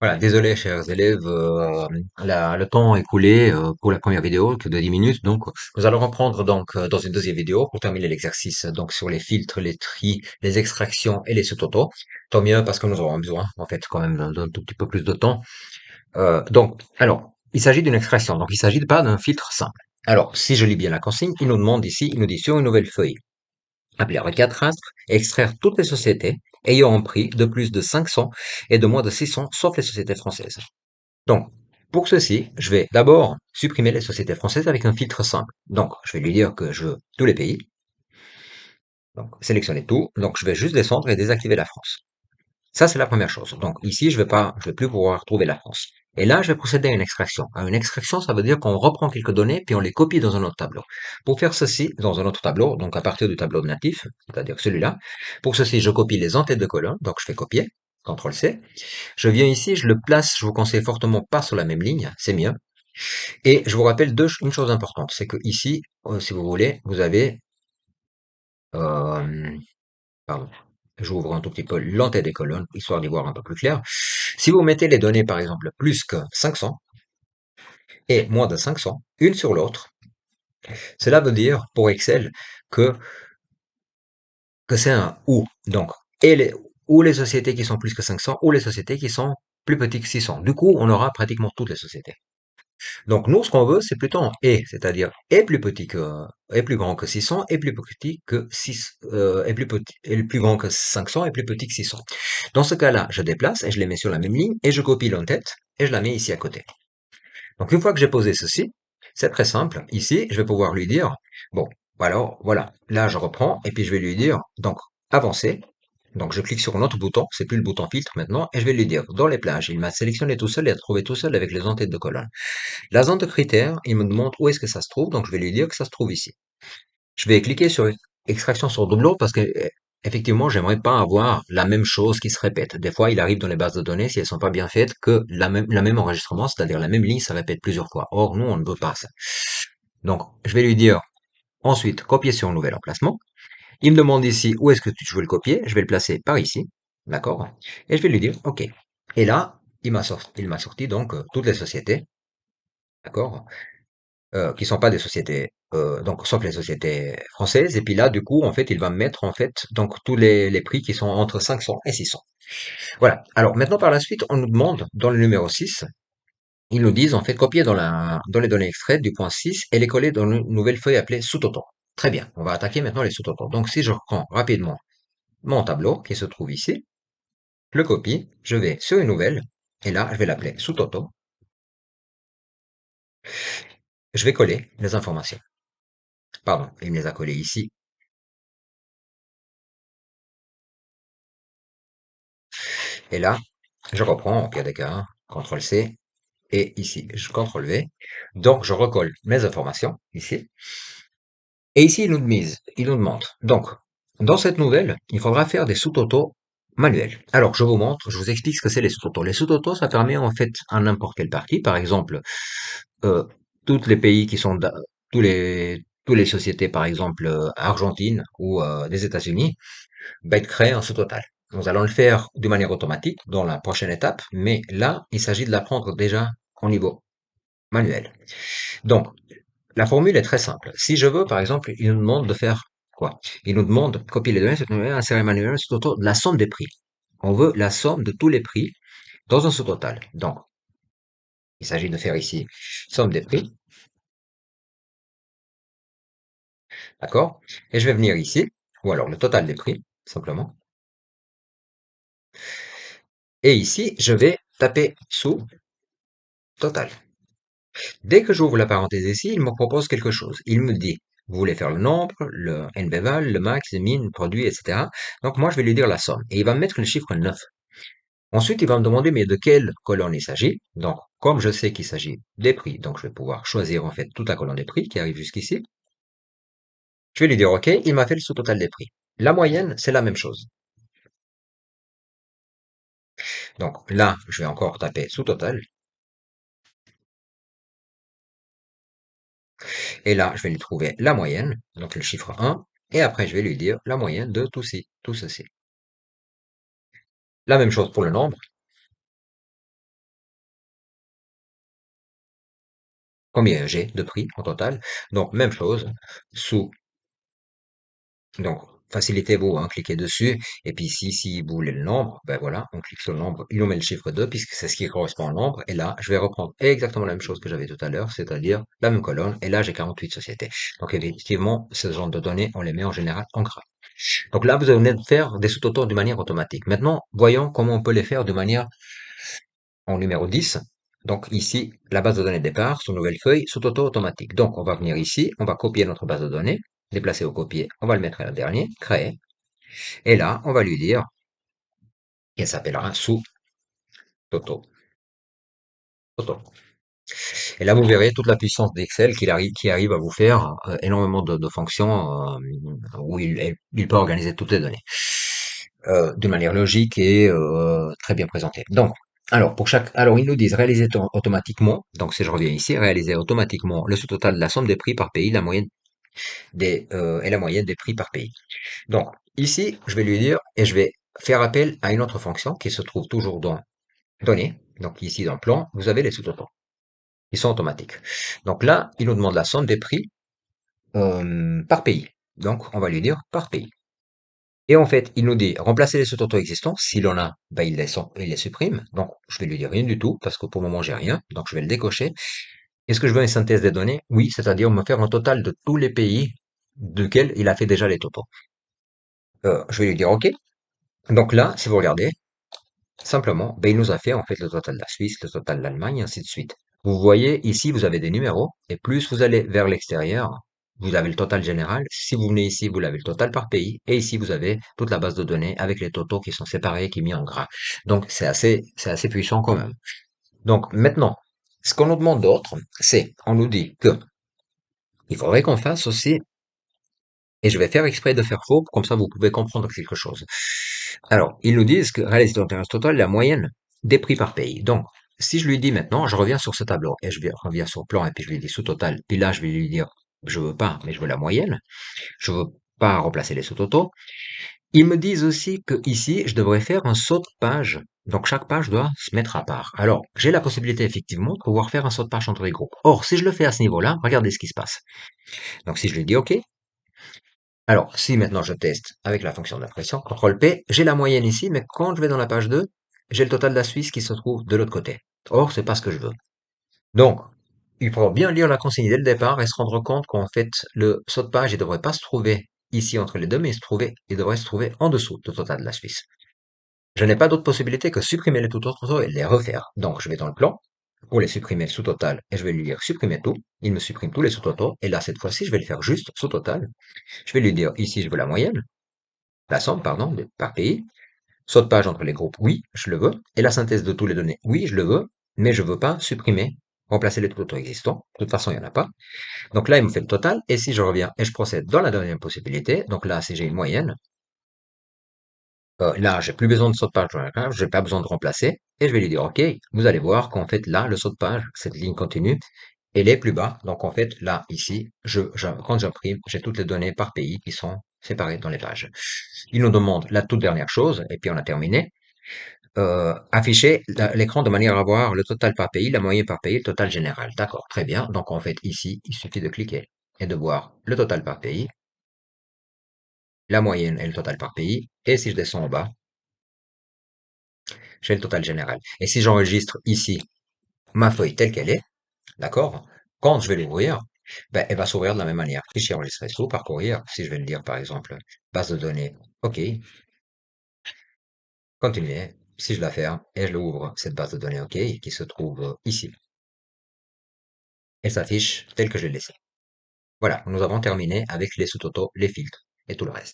Voilà, désolé chers élèves, le temps écoulé pour la première vidéo que de 10 minutes, donc nous allons reprendre dans une deuxième vidéo pour terminer l'exercice donc sur les filtres, les tris, les extractions et les sous-totaux. Tant mieux parce que nous aurons besoin en fait quand même d'un tout petit peu plus de temps. Alors, il s'agit d'une extraction, donc il s'agit pas d'un filtre simple. Alors, si je lis bien la consigne, il nous demande ici, il nous dit sur une nouvelle feuille, appeler requête rastre, extraire toutes les sociétés ayant un prix de plus de 500 et de moins de 600, sauf les sociétés françaises. Donc, pour ceci, je vais d'abord supprimer les sociétés françaises avec un filtre simple. Donc, je vais lui dire que je veux tous les pays. Donc, sélectionner tout. Donc, je vais juste descendre et désactiver la France. Ça, c'est la première chose. Donc, ici, je vais plus pouvoir trouver la France. Et là, je vais procéder à une extraction. À une extraction, ça veut dire qu'on reprend quelques données puis on les copie dans un autre tableau. Pour faire ceci, dans un autre tableau, donc à partir du tableau natif, c'est-à-dire celui-là, pour ceci, je copie les entêtes de colonne. Donc, je fais copier. CTRL C. Je viens ici, je le place, je vous conseille fortement pas sur la même ligne, c'est mieux. Et je vous rappelle une chose importante, c'est que ici, si vous voulez, vous avez, euh, pardon, j'ouvre un tout petit peu l'entête des colonnes, histoire d'y voir un peu plus clair. Si vous mettez les données, par exemple, plus que 500 et moins de 500, une sur l'autre, cela veut dire, pour Excel, que, que c'est un ou. Donc, ou les sociétés qui sont plus que 500, ou les sociétés qui sont plus petites que 600. Du coup, on aura pratiquement toutes les sociétés. Donc nous, ce qu'on veut, c'est plutôt un et, c'est-à-dire est plus grand que 600, est plus petit que 6, est plus grand que 500, et plus petit que 600. Dans ce cas-là, je déplace et je les mets sur la même ligne et je copie l'entête et je la mets ici à côté. Donc une fois que j'ai posé ceci, c'est très simple. Ici, je vais pouvoir lui dire, bon, alors voilà, là je reprends et puis je vais lui dire, donc avancer. Donc je clique sur un autre bouton, c'est plus le bouton filtre maintenant, et je vais lui dire, dans les plages, il m'a sélectionné tout seul et a trouvé tout seul avec les entêtes de colonne. La zone de critères, il me demande où est-ce que ça se trouve, donc je vais lui dire que ça se trouve ici. Je vais cliquer sur extraction sur doublon parce que effectivement, j'aimerais pas avoir la même chose qui se répète. Des fois, il arrive dans les bases de données, si elles sont pas bien faites, que la même enregistrement, c'est-à-dire la même ligne, se répète plusieurs fois. Or, nous, on ne veut pas ça. Donc, je vais lui dire ensuite copier sur un nouvel emplacement. Il me demande ici où est-ce que tu veux le copier. Je vais le placer par ici. D'accord? Et je vais lui dire OK. Et là, il m'a sorti donc toutes les sociétés. D'accord? Qui sont pas des sociétés, donc sauf les sociétés françaises. Et puis là, du coup, en fait, il va me mettre en fait donc tous les prix qui sont entre 500 et 600. Voilà. Alors maintenant, par la suite, on nous demande dans le numéro 6, ils nous disent en fait copier dans les données extraites du point 6 et les coller dans une nouvelle feuille appelée sous-total. Très bien. On va attaquer maintenant les sous-totaux. Donc si je reprends rapidement mon tableau qui se trouve ici, je le copie, je vais sur une nouvelle et là, je vais l'appeler sous-totaux. Je vais coller les informations. Pardon, il me les a collées ici. Et là, je reprends au pire des cas, CTRL C, et ici, je CTRL V. Donc, je recolle mes informations, ici. Et ici, il nous demande. Donc, dans cette nouvelle, il faudra faire des sous-totaux manuels. Alors, je vous montre, je vous explique ce que c'est les sous-totaux. Les sous-totaux, ça permet en fait à n'importe quelle partie, par exemple, euh, tous les pays qui sont, tous les sociétés, par exemple, Argentine ou des États-Unis, va être créé en sous-total. Nous allons le faire de manière automatique dans la prochaine étape, mais là, il s'agit de l'apprendre déjà au niveau manuel. Donc, la formule est très simple. Si je veux, par exemple, il nous demande de faire quoi? Il nous demande de copier les données, insérer manuellement sous-total de la somme des prix. On veut la somme de tous les prix dans un sous-total. Donc, il s'agit de faire ici somme des prix, d'accord? Et je vais venir ici, ou alors le total des prix, simplement. Et ici, je vais taper sous total. Dès que j'ouvre la parenthèse ici, il me propose quelque chose. Il me dit, vous voulez faire le nombre, le NBVAL, le max, le min, le produit, etc. Donc moi, je vais lui dire la somme. Et il va me mettre le chiffre 9. Ensuite, il va me demander, mais de quelle colonne il s'agit. Donc, comme je sais qu'il s'agit des prix, donc je vais pouvoir choisir en fait toute la colonne des prix qui arrive jusqu'ici. Je vais lui dire OK, il m'a fait le sous-total des prix. La moyenne, c'est la même chose. Donc là, je vais encore taper sous-total. Et là, je vais lui trouver la moyenne, donc le chiffre 1. Et après, je vais lui dire la moyenne de tout ceci. La même chose pour le nombre. combien j'ai de prix en total. Donc, même chose, sous, donc, facilitez-vous, hein, cliquez dessus, et puis ici, si vous voulez le nombre, ben voilà, on clique sur le nombre, il nous met le chiffre 2 puisque c'est ce qui correspond au nombre, et là, je vais reprendre exactement la même chose que j'avais tout à l'heure, c'est-à-dire la même colonne, et là, j'ai 48 sociétés. Donc, effectivement, ce genre de données, on les met en général en gras. Donc là, vous venez de faire des sous-totaux de manière automatique. Maintenant, voyons comment on peut les faire de manière en numéro 10. Donc ici, la base de données de départ, sur nouvelle feuille, sous-toto automatique. Donc on va venir ici, on va copier notre base de données, déplacer au copier, on va le mettre à la dernière, créer. Et là, on va lui dire qu'elle s'appellera sous-toto. Toto. Et là, vous verrez toute la puissance d'Excel qui arrive à vous faire énormément de fonctions où il peut organiser toutes les données de manière logique et très bien présentée. Donc, alors ils nous disent réaliser automatiquement. Donc, si je reviens ici, réaliser automatiquement le sous-total de la somme des prix par pays, la moyenne et la moyenne des prix par pays. Donc, ici, je vais lui dire et je vais faire appel à une autre fonction qui se trouve toujours dans données. Donc, ici, dans plan, vous avez les sous-totaux. Ils sont automatiques. Donc là, il nous demande la somme des prix par pays. Donc, on va lui dire par pays. Et en fait, il nous dit remplacer les sous-totaux existants. S'il en a, ben, il les supprime. Donc, je vais lui dire rien du tout parce que pour le moment, j'ai rien. Donc, je vais le décocher. Est-ce que je veux une synthèse des données? Oui, c'est-à-dire me faire un total de tous les pays duquel il a fait déjà les totaux. Je vais lui dire OK. Donc là, si vous regardez, simplement, ben, il nous a fait en fait le total de la Suisse, le total de l'Allemagne, et ainsi de suite. Vous voyez, ici, vous avez des numéros, et plus vous allez vers l'extérieur, vous avez le total général. Si vous venez ici, vous avez le total par pays, et ici, vous avez toute la base de données avec les totaux qui sont séparés, qui mis en gras. Donc, c'est assez puissant quand même. Donc, maintenant, ce qu'on nous demande d'autre, c'est, on nous dit que il faudrait qu'on fasse aussi, et je vais faire exprès de faire faux, comme ça vous pouvez comprendre quelque chose. Alors, ils nous disent que réaliser l'intérêt total, la moyenne des prix par pays. Donc, si je lui dis maintenant, je reviens sur ce tableau et reviens sur le plan et puis je lui dis sous total. Puis là, je vais lui dire, je veux pas, mais je veux la moyenne. Je veux pas remplacer les sous-totaux. Ils me disent aussi que ici, je devrais faire un saut de page. Donc, chaque page doit se mettre à part. Alors, j'ai la possibilité effectivement de pouvoir faire un saut de page entre les groupes. Or, si je le fais à ce niveau-là, regardez ce qui se passe. Donc, si je lui dis OK, alors, si maintenant je teste avec la fonction d'impression, CTRL P, j'ai la moyenne ici, mais quand je vais dans la page 2, j'ai le total de la Suisse qui se trouve de l'autre côté. Or, c'est pas ce que je veux. Donc, il faut bien lire la consigne dès le départ et se rendre compte qu'en fait, le saut de page, il devrait pas se trouver ici entre les deux, mais il devrait se trouver en dessous du total de la Suisse. Je n'ai pas d'autre possibilité que supprimer les tout autres et les refaire. Donc, je vais dans le plan pour les supprimer sous-total et je vais lui dire supprimer tout. Il me supprime tous les sous-totaux et là, cette fois-ci, je vais le faire juste sous-total. Je vais lui dire ici, je veux la moyenne. La somme, pardon, par pays. Saut de page entre les groupes, oui, je le veux. Et la synthèse de tous les données, oui, je le veux. Mais je veux pas supprimer, remplacer les totaux existants. De toute façon, il n'y en a pas. Donc là, il me fait le total. Et si je reviens et je procède dans la deuxième possibilité, donc là, si j'ai une moyenne, là, j'ai plus besoin de saut de page, j'ai pas besoin de remplacer. Et je vais lui dire, OK, vous allez voir qu'en fait, là, le saut de page, cette ligne continue, elle est plus bas. Donc en fait, là, ici, quand j'imprime, j'ai toutes les données par pays qui sont séparées dans les pages. Il nous demande la toute dernière chose, et puis on a terminé. Afficher l'écran de manière à voir le total par pays, la moyenne par pays, le total général. D'accord, très bien. Donc en fait, ici, il suffit de cliquer et de voir le total par pays, la moyenne et le total par pays. Et si je descends en bas, j'ai le total général. Et si j'enregistre ici ma feuille telle qu'elle est, d'accord, quand je vais l'ouvrir, ben, elle va s'ouvrir de la même manière. Fichier enregistré sous, parcourir. Si je vais le dire par exemple, base de données, OK, continuer. Si je la ferme et je l'ouvre, cette base de données OK, qui se trouve ici, elle s'affiche telle que je l'ai laissée. Voilà, nous avons terminé avec les sous-totaux, les filtres et tout le reste.